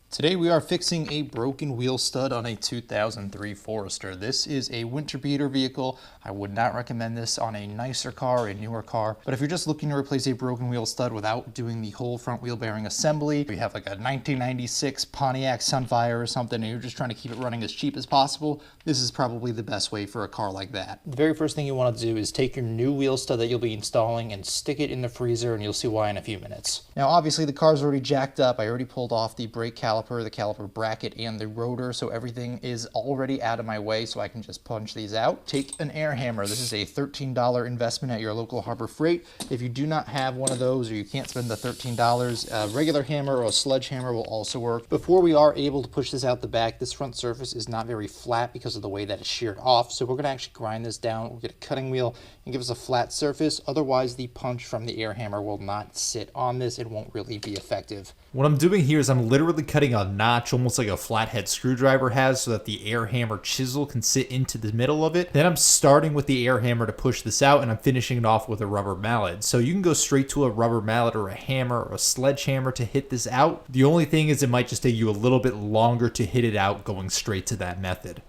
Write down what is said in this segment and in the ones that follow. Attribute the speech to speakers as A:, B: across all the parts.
A: Today we are fixing a broken wheel stud on a 2003 Forester. This is a winter beater vehicle. I would not recommend this on a nicer car, a newer car, but if you're just looking to replace a broken wheel stud without doing the whole front wheel bearing assembly, you have like a 1996 Pontiac Sunfire or something and you're just trying to keep it running as cheap as possible, this is probably the best way for a car like that. The very first thing you want to do is take your new wheel stud that you'll be installing and stick it in the freezer, and you'll see why in a few minutes. Now obviously the car's already jacked up. I already pulled off the brake caliper, the caliper bracket, and the rotor, so everything is already out of my way, so I can just punch these out. Take an air hammer. This is a $13 investment at your local Harbor Freight. If you do not have one of those or you can't spend the $13, a regular hammer or a sledgehammer will also work. Before we are able to push this out the back, this front surface is not very flat because of the way that it's sheared off, so we're going to actually grind this down. We'll get a cutting wheel and give us a flat surface. Otherwise the punch from the air hammer will not sit on this. It won't really be effective.
B: What I'm doing here is I'm literally cutting a notch almost like a flathead screwdriver has so that the air hammer chisel can sit into the middle of it. Then I'm starting with the air hammer to push this out, and I'm finishing it off with a rubber mallet. So you can go straight to a rubber mallet or a hammer or a sledgehammer to hit this out. The only thing is it might just take you a little bit longer to hit it out going straight to that method.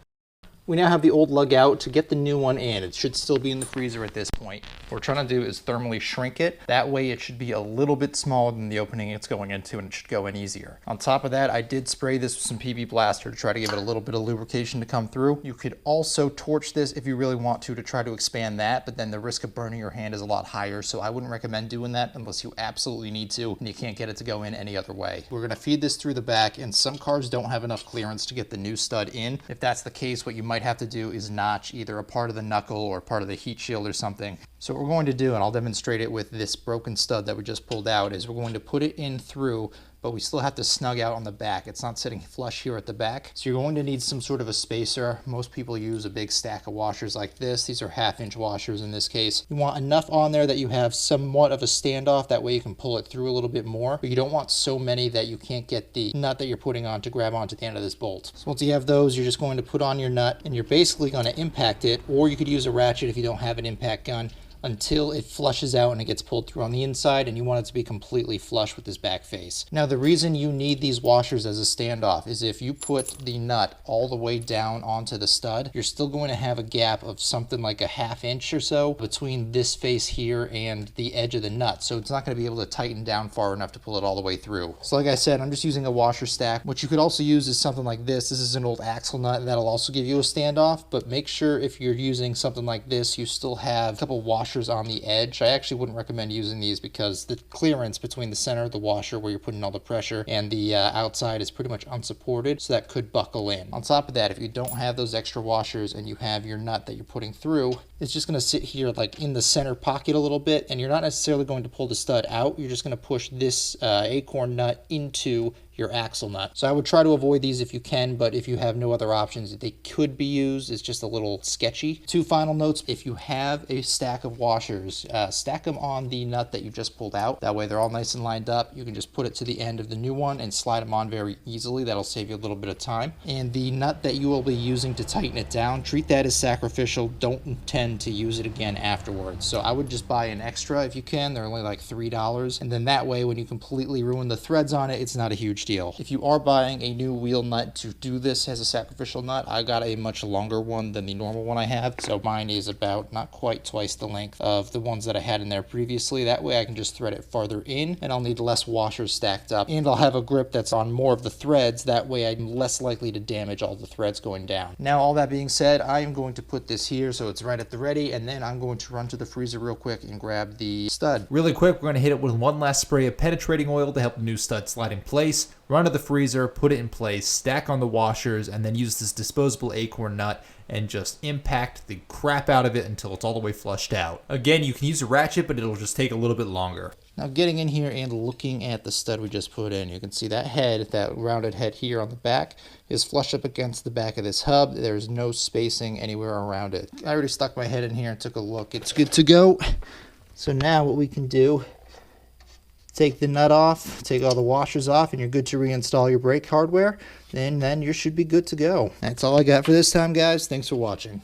A: We now have the old lug out. To get the new one in, it should still be in the freezer at this point. What we're trying to do is thermally shrink it. That way it should be a little bit smaller than the opening it's going into, and it should go in easier. On top of that, I did spray this with some PB Blaster to try to give it a little bit of lubrication to come through. You could also torch this if you really want to try to expand that, but then the risk of burning your hand is a lot higher, so I wouldn't recommend doing that unless you absolutely need to and you can't get it to go in any other way. We're going to feed this through the back, and some cars don't have enough clearance to get the new stud in. If that's the case, what you might have to do is notch either a part of the knuckle or part of the heat shield or something. So what we're going to do, and I'll demonstrate it with this broken stud that we just pulled out, is we're going to put it in through, but we still have to snug out on the back. It's not sitting flush here at the back. So you're going to need some sort of a spacer. Most people use a big stack of washers like this. These are 1/2-inch washers in this case. You want enough on there that you have somewhat of a standoff. That way you can pull it through a little bit more, but you don't want so many that you can't get the nut that you're putting on to grab onto the end of this bolt. So once you have those, you're just going to put on your nut and you're basically going to impact it, or you could use a ratchet if you don't have an impact gun, until it flushes out and it gets pulled through on the inside, and you want it to be completely flush with this back face. Now the reason you need these washers as a standoff is if you put the nut all the way down onto the stud, you're still going to have a gap of something like a 1/2 inch or so between this face here and the edge of the nut, so it's not going to be able to tighten down far enough to pull it all the way through. So like I said, I'm just using a washer stack. What you could also use is something like this. This is an old axle nut, and that'll also give you a standoff, but make sure if you're using something like this, you still have a couple washers on the edge. I actually wouldn't recommend using these because the clearance between the center of the washer where you're putting all the pressure and the outside is pretty much unsupported, so that could buckle in. On top of that, if you don't have those extra washers and you have your nut that you're putting through, it's just going to sit here like in the center pocket a little bit, and you're not necessarily going to pull the stud out. You're just going to push this acorn nut into your axle nut. So I would try to avoid these if you can, but if you have no other options, they could be used. It's just a little sketchy. Two final notes: if you have a stack of washers, stack them on the nut that you just pulled out. That way they're all nice and lined up. You can just put it to the end of the new one and slide them on very easily. That'll save you a little bit of time. And the nut that you will be using to tighten it down, treat that as sacrificial. Don't intend to use it again afterwards. So I would just buy an extra if you can. They're only like $3, and then that way when you completely ruin the threads on it, it's not a huge deal. If you are buying a new wheel nut to do this as a sacrificial nut, I got a much longer one than the normal one I have, so mine is about not quite twice the length of the ones that I had in there previously. That way I can just thread it farther in, and I'll need less washers stacked up, and I'll have a grip that's on more of the threads. That way I'm less likely to damage all the threads going down. Now all that being said, I am going to put this here so it's right at the ready, and then I'm going to run to the freezer real quick and grab the stud.
B: Really quick, we're going to hit it with one last spray of penetrating oil to help the new stud slide in place. Run to the freezer, put it in place, stack on the washers, and then use this disposable acorn nut and just impact the crap out of it until it's all the way flushed out. Again, you can use a ratchet, but it'll just take a little bit longer.
A: Now getting in here and looking at the stud we just put in, you can see that head, that rounded head here on the back, is flush up against the back of this hub. There's no spacing anywhere around it. I already stuck my head in here and took a look. It's good to go. So now what we can do, take the nut off, take all the washers off, and you're good to reinstall your brake hardware. Then you should be good to go. That's all I got for this time, guys. Thanks for watching.